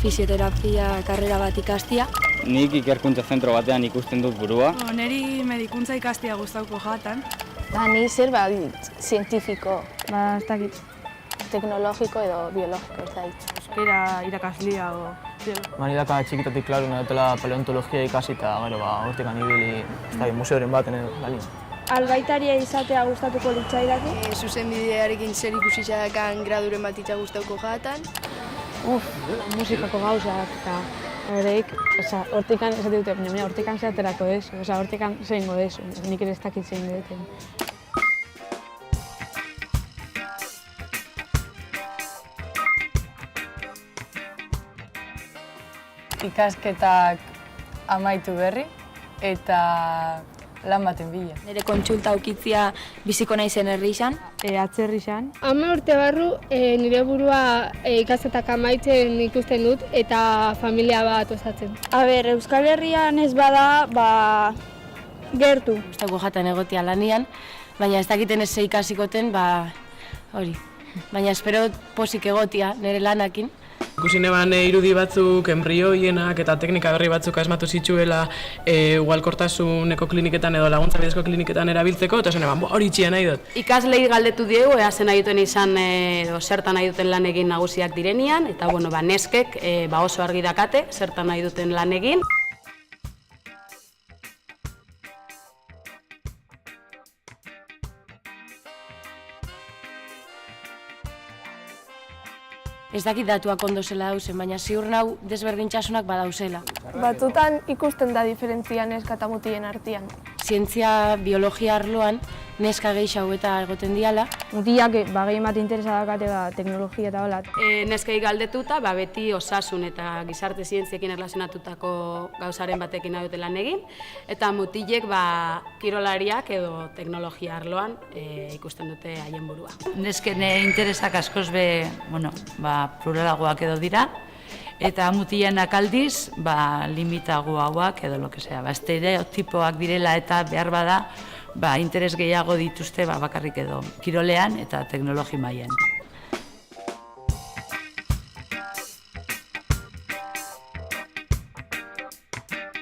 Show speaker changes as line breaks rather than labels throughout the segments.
fisioterapia karrera bat ikastia.
Nik ikerkuntza zentro batean ikusten dut burua.
Neri medikuntza ikastia gustauko jatan.
Ni zerbait zientifiko,
Ez dakit.
teknologiko edo biologiko ez dait.
Euskera irakaslia o...
Manidaka txikitatik klaru nahi dutela paleontologia ikasi eta gero hortik anibili museoren baten edo gani.
Albaitaria izatea gustatuko litzaidake.
Zuzenbidearekin zer ikusitzadakan graduren bat itxa gustauko jatan.
Musikako gauzak eta horreik, hortikan esate dute, baina hortikan zeaterako ez, hortikan zeingo ez, nik ere ez dakit zein duten.
Ikasketak amaitu berri eta lan baten bila.
Nire kontsulta ukitzia biziko naizen herri izan.
Atzerri izan.
10 urte barru nire burua ikasketak amaitzen ikusten dut eta familia bat osatzen.
Euskal Herrian ez bada, gertu.
Gustauko jatan egotia lanian, baina ez dakiten ez ikasikoten, hori. Baina espero posik egotia nire lanakin.
Ikusi neban irudi batzuk, enbrioienak eta teknika berri batzuk asmatu zituela ugalkortasuneko kliniketan edo laguntza bidezko kliniketan erabiltzeko, eta zen eban, hori itxia nahi dut.
Ikaslei galdetu diegu, ea zen nahi duten izan, zertan nahi duten lan egin nagusiak direnian, eta neskek oso argi dakate, zertan nahi duten lan egin.
Ez dakit datuak ondo zela dauzen, baina ziur nau desberdintasunak badauzela.
Batzutan ikusten da diferentzia neska eta mutilen artean.
Zientzia, biologia arloan, neska gehiago eta egoten diala.
Mutilak gehien bat interesa dakate teknologia eta hola.
Neskei galdetuta, beti osasun eta gizarte zientziekin erlazionatutako gauzaren batekin nahi dute lan egin, eta mutilek kirolariak edo teknologia arloan ikusten dute haien burua.
Nesken interesak askoz pluralagoak edo dira, eta mutilenak aldiz, limitagoak edo estereotipoak direla eta behar bada, interes gehiago dituzte bakarrik edo kirolean eta teknologi mailan.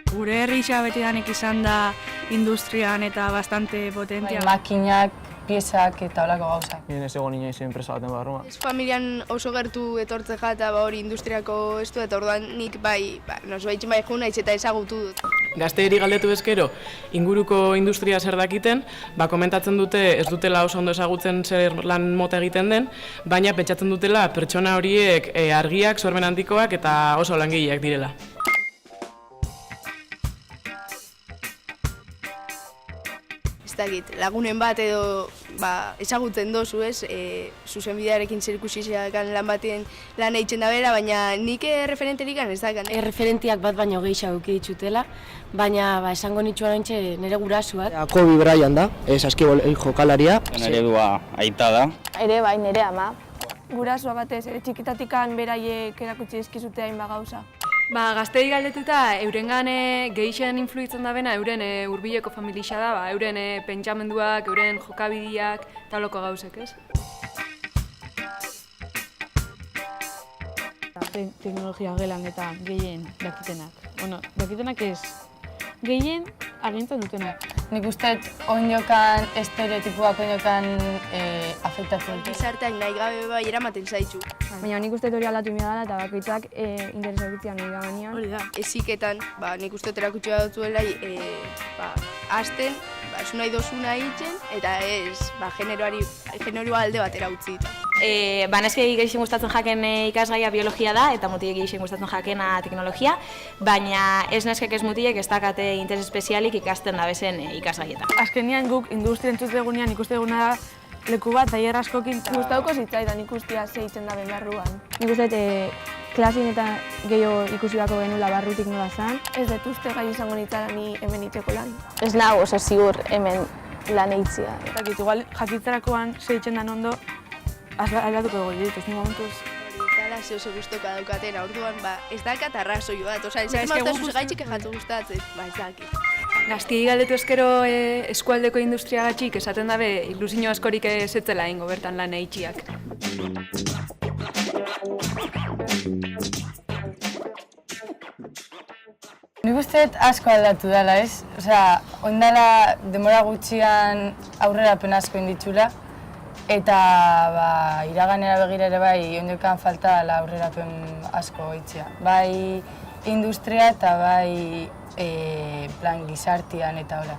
Gure herri betidanik izan da industrian eta bastante potentia.
Makinak, piezak eta holako gauzak.
Nien ez egon inoiz enpresa baten barruan.
Familian oso gertu etortze jata hori industriako estu eta orduan nik nosbait jo naiz eta ezagutu dut.
Gazteeri galdetu ezkero, inguruko industria zer dakiten, komentatzen dute ez dutela oso ondo ezagutzen zer lan mota egiten den, baina pentsatzen dutela pertsona horiek argiak, sormen handikoak eta oso langileak direla.
Lagunen bat edo ezagutzen dozu ez, zuzenbidearekin zer ikusizeakan lan baten lan egiten da bera, baina nik referenterik ez dakan.
Referentiak bat baino gehiago ditutela, baina esango nituen ontxe nire gurasuak.
Kobe Bryant da, saskibol jokalaria.
Eredua aita da.
Ere bai nire ama.
Gurasua batez, txikitatikan beraiek erakutsi dizkizute hainbat gauza.
Gaztei galdetuta, eurengan gehixen influitzen da bena, euren hurbileko familia da, euren pentsamenduak, euren jokabideak, eta loko gauzek, ez?
Teknologia gelan eta gehien dakitenak. Dakitenak ez, gehien agintzen dutenak.
Nik uste onjokan, estereotipoak onjokan afektatzen.
Gizarteak nahi gabe eramaten zaitzu.
Baina nik uste hori aldatu dela eta bakoitzak interesabitzia nahi gabanean.
Hori da. Eziketan, nik uste erakutsi bat dutzuela, hasten, zu nahi dozuna egiten, eta ez, generoa alde batera utzi.
Neskei gehien gustatzen jaken ikasgaia biologia da, eta mutilek gehien gustatzen jakena teknologia, baina ez neskek ez mutilek ez dakate interes espezialik ikasten da bezen ikasgaietan.
Azkenean guk industria entzutegunean ikuste duguna da leku bat, tailer askokin.
Gustauko zitzaidan ikustia zeitzen da barruan.
Nik uste klasin eta gehiago ikusi bako genula barrutik nola zan.
Ez dut uste gai izango nitzara ni hemen itxeko lan.
Ez nago oso zigur hemen lan eitzia.
Igual jakitzerakoan zeitzen dan ondo, aldatuko dugu dit, ez ni momentuz.
Dala oso gustoka daukatena, orduan ez dakat arrazoi bat, ez mautazu gaitxik ejatzu gustatzen, ez dakit.
Gaztiei galdetu ezkero eskualdeko industriagatik esaten dabe ilusio askorik ezetzela ingo bertan lan eitxiak.
Nik uste asko aldatu dela, ez? Osea, ondala demora gutxian aurrerapen asko inditxula, eta iraganera begira ere bai ondokan falta aurrerapen asko itxia. Bai industria eta bai plan gizartian eta hola.